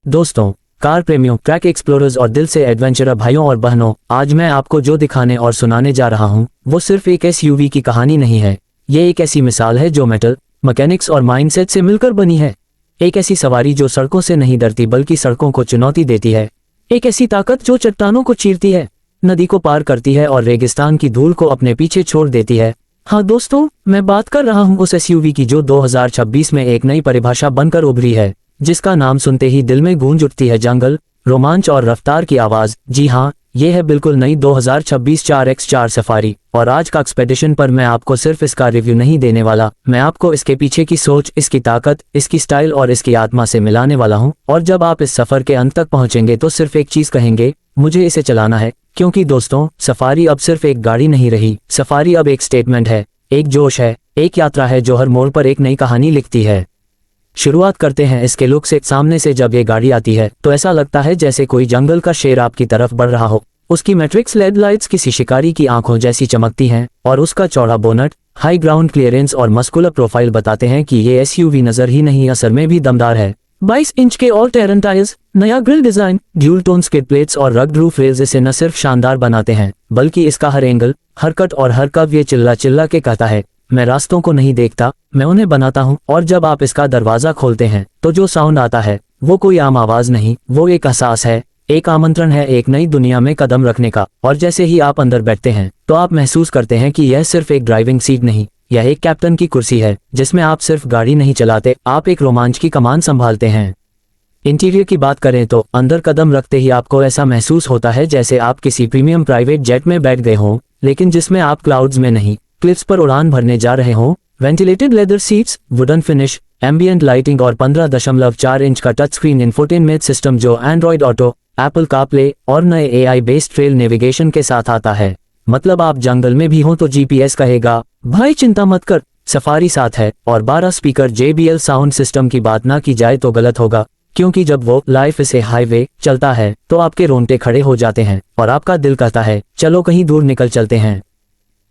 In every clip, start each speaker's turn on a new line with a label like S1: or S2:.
S1: दोस्तों, कार प्रेमियों, track explorers और दिल से एडवेंचरर भाइयों और बहनों, आज मैं आपको जो दिखाने और सुनाने जा रहा हूं वो सिर्फ एक एसयूवी की कहानी नहीं है। ये एक ऐसी मिसाल है जो मेटल, मैकेनिक्स और माइंडसेट से मिलकर बनी है। एक ऐसी सवारी जो सड़कों से नहीं डरती बल्कि सड़कों को चुनौती देती है। एक ऐसी ताकत जो चट्टानों को चीरती है, नदी को पार करती है और रेगिस्तान की धूल को अपने पीछे छोड़ देती है। हाँ दोस्तों, मैं बात कर रहा हूँ उस एसयूवी की जो 2026 में एक नई परिभाषा बनकर उभरी है, जिसका नाम सुनते ही दिल में गूंज उठती है जंगल, रोमांच और रफ्तार की आवाज। जी हाँ, ये है बिल्कुल नई 2026 4x4 सफारी। और आज का एक्सपेडिशन पर मैं आपको सिर्फ इसका रिव्यू नहीं देने वाला, मैं आपको इसके पीछे की सोच, इसकी ताकत, इसकी स्टाइल और इसकी आत्मा से मिलाने वाला हूँ। और जब आप इस सफर के अंत तक पहुंचेंगे तो सिर्फ एक चीज कहेंगे, मुझे इसे चलाना है। क्योंकि दोस्तों, सफारी अब सिर्फ एक गाड़ी नहीं रही, सफारी अब एक स्टेटमेंट है, एक जोश है, एक यात्रा है जो हर मोड़ पर एक नई कहानी लिखती है। शुरुआत करते हैं इसके लुक से। सामने से जब ये गाड़ी आती है तो ऐसा लगता है जैसे कोई जंगल का शेर आपकी तरफ बढ़ रहा हो। उसकी मैट्रिक्स लेड लाइट्स किसी शिकारी की आंखों जैसी चमकती हैं और उसका चौड़ा बोनट, हाई ग्राउंड क्लियरेंस और मस्कुलर प्रोफाइल बताते हैं कि ये एसयूवी नजर ही नहीं असर में भी दमदार है। 22 इंच के ऑल टेरन टायर्स, नया grill design, dual tone skid plates और रग्ड रूफ रेल्स इसे न सिर्फ शानदार बनाते हैं बल्कि इसका हर एंगल, हर कट और हर कर्व ये चिल्ला चिल्ला के कहता है, मैं रास्तों को नहीं देखता, मैं उन्हें बनाता हूँ। और जब आप इसका दरवाजा खोलते हैं तो जो साउंड आता है वो कोई आम आवाज नहीं, वो एक एहसास है, एक आमंत्रण है एक नई दुनिया में कदम रखने का। और जैसे ही आप अंदर बैठते हैं तो आप महसूस करते हैं कि यह सिर्फ एक ड्राइविंग सीट नहीं, यह एक कैप्टन की कुर्सी है जिसमें आप सिर्फ गाड़ी नहीं चलाते, आप एक रोमांच की कमान संभालते हैं। इंटीरियर की बात करें तो अंदर कदम रखते ही आपको ऐसा महसूस होता है जैसे आप किसी प्रीमियम प्राइवेट जेट में बैठ गए हों, लेकिन जिसमें आप क्लाउड्स में नहीं, क्लिफ्स पर उड़ान भरने जा रहे हों। Ventilated leather seats, wooden finish, ambient lighting और 15.4 इंच का टच स्क्रीन इंफोटेनमेंट सिस्टम जो एंड्रॉइड ऑटो, एप्पल कारप्ले और नए एआई बेस्ड ट्रेल नेविगेशन के साथ आता है। मतलब आप जंगल में भी हो तो जीपीएस कहेगा, भाई चिंता मत कर, सफारी साथ है। और 12 स्पीकर JBL साउंड सिस्टम की बात ना की जाए तो गलत होगा, क्योंकि जब वो लाइफ से हाईवे चलता है तो आपके रोंगटे खड़े हो जाते हैं और आपका दिल कहता है चलो कहीं दूर निकल चलते हैं।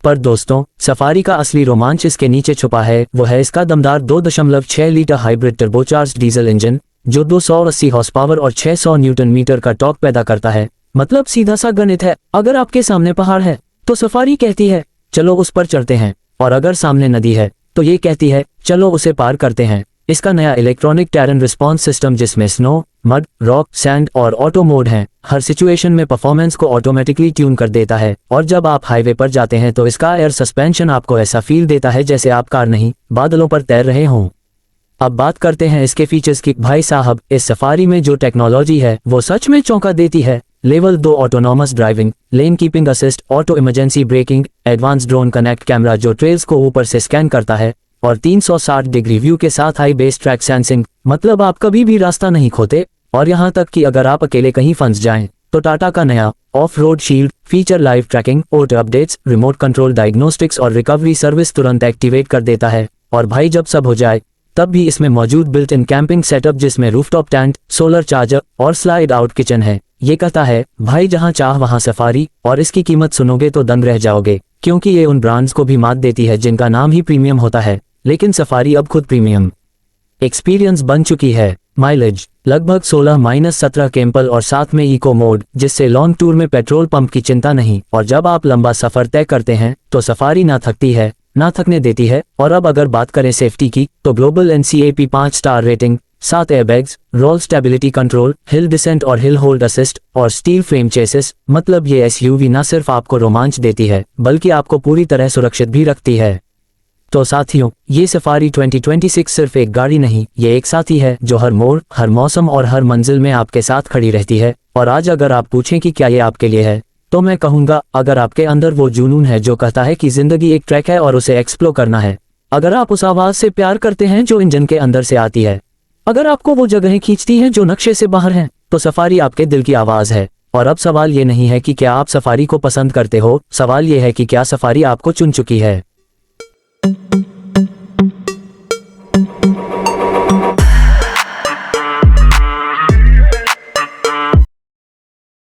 S1: पर दोस्तों, सफारी का असली रोमांच इसके नीचे छुपा है। वो है इसका दमदार 2.6 litre hybrid turbocharged diesel engine जो 280 हॉर्स पावर और 600 न्यूटन मीटर का टॉर्क पैदा करता है। मतलब सीधा सा गणित है, अगर आपके सामने पहाड़ है तो सफारी कहती है चलो उस पर चढ़ते हैं, और अगर सामने नदी है तो ये कहती है चलो उसे पार करते हैं। इसका नया इलेक्ट्रॉनिक टेरन रिस्पॉन्स सिस्टम जिसमें स्नो, मड, रॉक, सैंड और ऑटो मोड है, हर सिचुएशन में परफॉर्मेंस को ऑटोमेटिकली ट्यून कर देता है। और जब आप हाईवे पर जाते हैं तो इसका एयर सस्पेंशन आपको ऐसा फील देता है जैसे आप कार नहीं, बादलों पर तैर रहे हों। अब बात करते हैं इसके फीचर्स की। भाई साहब, इस सफारी में जो टेक्नोलॉजी है वो सच में चौंका देती है। Level 2 autonomous driving, lane keeping assist, auto emergency braking, advance drone connect camera जो ट्रेल्स को ऊपर से स्कैन करता है, और 360 डिग्री व्यू के साथ हाई बेस ट्रैक सेंसिंग। मतलब आप कभी भी रास्ता नहीं खोते। और यहाँ तक कि अगर आप अकेले कहीं फंस जाएं तो टाटा का नया of road shield feature live tracking, auto updates, remote control diagnostics और रिकवरी सर्विस तुरंत एक्टिवेट कर देता है। और भाई जब सब हो जाए तब भी इसमें मौजूद बिल्ट इन कैंपिंग सेटअप जिसमें रूफटॉप टेंट, सोलर चार्जर और स्लाइड आउट किचन है, ये कहता है भाई जहां चाह वहां सफारी। और इसकी कीमत सुनोगे तो दंग रह जाओगे, क्योंकि ये उन ब्रांड्स को भी मात देती है जिनका नाम ही प्रीमियम होता है, लेकिन सफारी अब खुद प्रीमियम एक्सपीरियंस बन चुकी है। माइलेज लगभग 16-17 केम्पल और साथ में इको मोड, जिससे लॉन्ग टूर में पेट्रोल पंप की चिंता नहीं। और जब आप लंबा सफर तय करते हैं तो सफारी ना थकती है, ना थकने देती है। और अब अगर बात करें सेफ्टी की तो global NCAP 5 star rating, 7 airbags, roll stability control, hill descent और हिल होल्ड असिस्ट और स्टील फ्रेम चेसिस। मतलब ये एसयूवी ना सिर्फ आपको रोमांच देती है बल्कि आपको पूरी तरह सुरक्षित भी रखती है। तो साथियों, ये सफारी 2026 सिर्फ एक गाड़ी नहीं, ये एक साथी है जो हर मोड़, हर मौसम और हर मंजिल में आपके साथ खड़ी रहती है। और आज अगर आप पूछें कि क्या ये आपके लिए है, तो मैं कहूंगा अगर आपके अंदर वो जुनून है जो कहता है कि जिंदगी एक ट्रैक है और उसे एक्सप्लोर करना है, अगर आप उस आवाज से प्यार करते हैं जो इंजन के अंदर से आती है, अगर आपको वो जगहें खींचती हैं जो नक्शे से बाहर हैं, तो सफारी आपके दिल की आवाज है। और अब सवाल ये नहीं है कि क्या आप सफारी को पसंद करते हो, सवाल ये है कि क्या सफारी आपको चुन चुकी है।